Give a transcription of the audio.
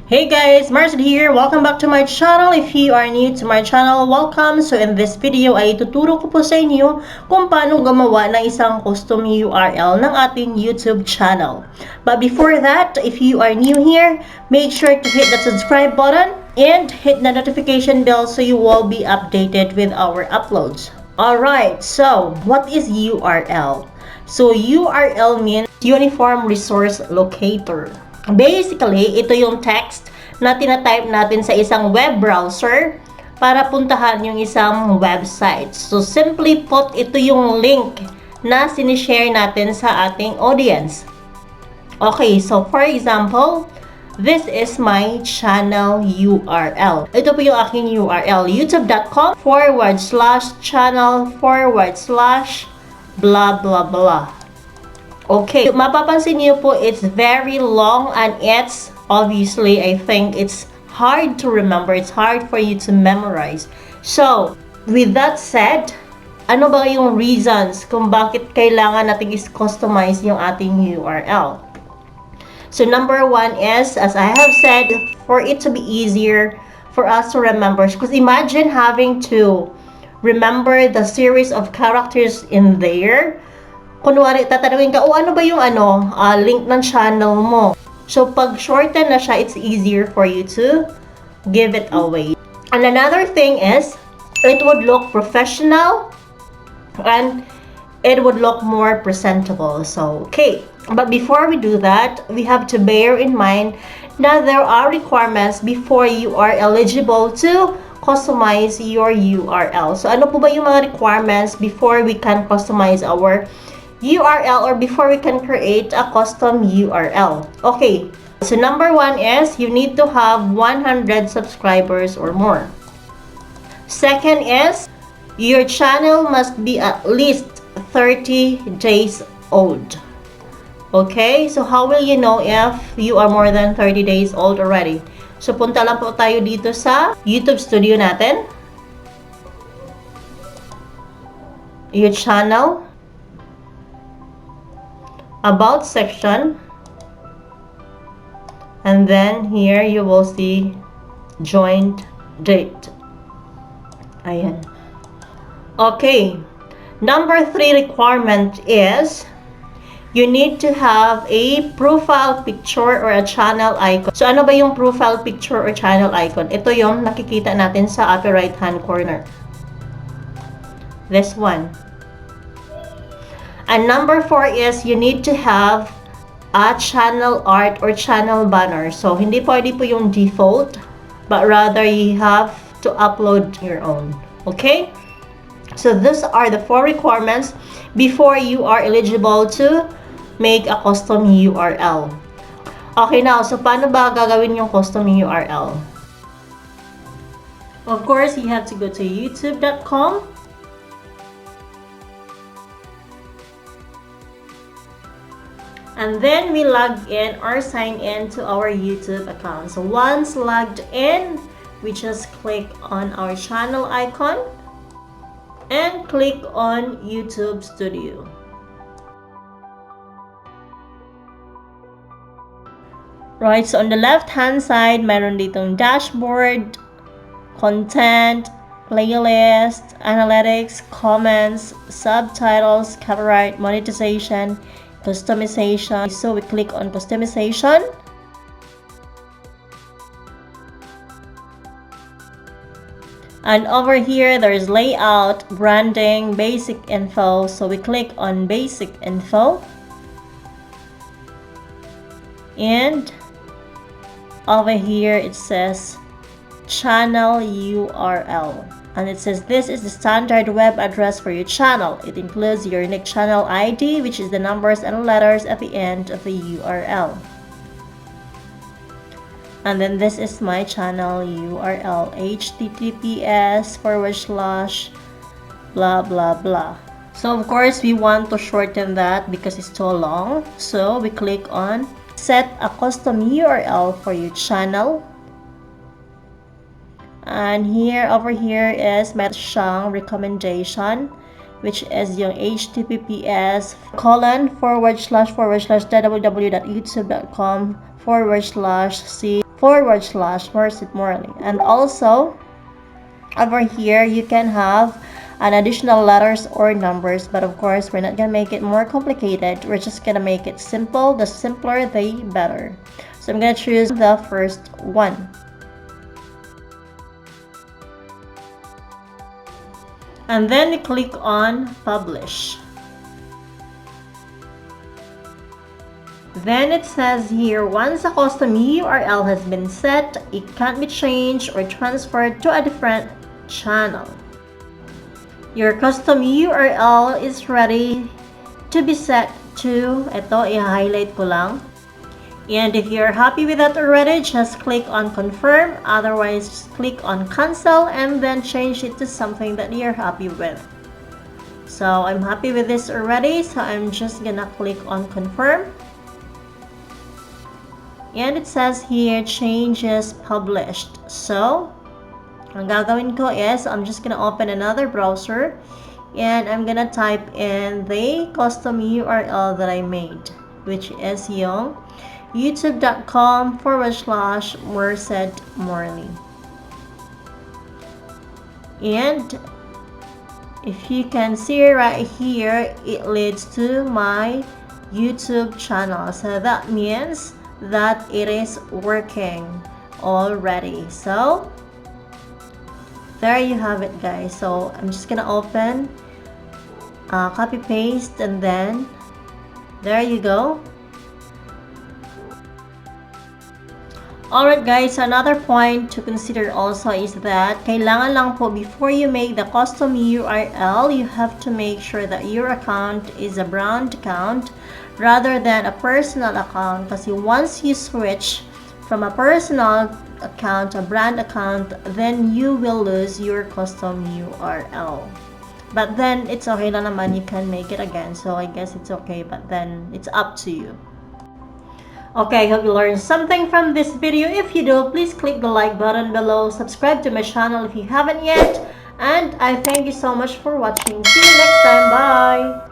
Hey guys, Marcel here. Welcome back to my channel. If you are new to my channel, welcome. So in this video ay tuturo ko po sa inyo kung paano gumawa ng isang custom URL ng ating YouTube channel. But before that, if you are new here, make sure to hit the subscribe button and hit the notification bell so you will be updated with our uploads. Alright, so what is URL? So URL means Uniform Resource Locator. Basically, ito yung text na tinatype natin sa isang web browser para puntahan yung isang website. So, simply put, ito yung link na sinishare natin sa ating audience. Okay, so for example, this is my channel URL. Ito po yung aking URL, youtube.com/channel/blah blah blah. Okay, mapapansin niyo po, it's very long and it's obviously, I think it's hard to remember. It's hard for you to memorize. So, with that said, ano ba yung reasons kung bakit kailangan natin is-customize yung ating URL? So, number one is, as I have said, for it to be easier for us to remember. Because imagine having to remember the series of characters in there. Kunwari, tatanungin ka, ano ba yung link ng channel mo? So, pag shorten na siya, it's easier for you to give it away. And another thing is, it would look professional and it would look more presentable. So, okay. But before we do that, we have to bear in mind that there are requirements before you are eligible to customize your URL. So, ano po ba yung mga requirements before we can customize our URL or before we can create a custom URL? Okay, so number one is you need to have 100 subscribers or more. Second is your channel must be at least 30 days old. Okay, so how will you know if you are more than 30 days old already? So punta lang po tayo dito sa YouTube Studio natin. Your channel. About section, and then here you will see joined date. Ayan. Okay, number 3 requirement is you need to have a profile picture or a channel icon. So ano ba yung profile picture or channel icon? Ito yung nakikita natin sa upper right hand corner, this one. And number 4 is you need to have a channel art or channel banner. So, hindi pwede po yung default, but rather you have to upload your own. Okay? So, these are the 4 requirements before you are eligible to make a custom URL. Okay, now, so paano ba gagawin yung custom URL? Of course, you have to go to youtube.com. And then we log in or sign in to our YouTube account. So once logged in, we just click on our channel icon and click on YouTube Studio. Right, so on the left hand side, meron ditong dashboard, content, playlist, analytics, comments, subtitles, copyright, monetization, customization. So we click on customization. And over here there's layout, branding, basic info. So we click on basic info. And over here it says channel URL. And it says this is the standard web address for your channel. It includes your unique channel ID, which is the numbers and letters at the end of the URL. And then this is my channel URL, https:// blah blah. So of course we want to shorten that because it's too long. So we click on set a custom URL for your channel. And over here is meron siyang recommendation, which is yung https:// www.youtube.com/c /Morissette And also, over here, you can have an additional letters or numbers, but of course, we're not gonna make it more complicated. We're just gonna make it simple. The simpler, the better. So I'm gonna choose the first one. And then you click on publish. Then it says here, once a custom URL has been set, it can't be changed or transferred to a different channel. Your custom URL is ready to be set to, ito, i-highlight ko lang. And if you're happy with that already, just click on confirm. Otherwise, just click on cancel and then change it to something that you're happy with. So I'm happy with this already, so I'm just gonna click on confirm. And it says here, changes published. So, ang gagawin ko is, I'm just gonna open another browser and I'm gonna type in the custom URL that I made, which is yung youtube.com/MorissetteMorley. And if you can see right here, it leads to my YouTube channel. So that means that it is working already. So there you have it, guys. So I'm just gonna open, copy paste, and then there you go. Alright guys, another point to consider also is that kailangan lang po before you make the custom URL, you have to make sure that your account is a brand account rather than a personal account, kasi once you switch from a personal account, a brand account, then you will lose your custom URL. But then it's okay lang naman, you can make it again, so I guess it's okay, but then it's up to you. Okay, I hope you learned something from this video. If you do, please click the like button below, subscribe to my channel if you haven't yet, and I thank you so much for watching. See you next time. Bye!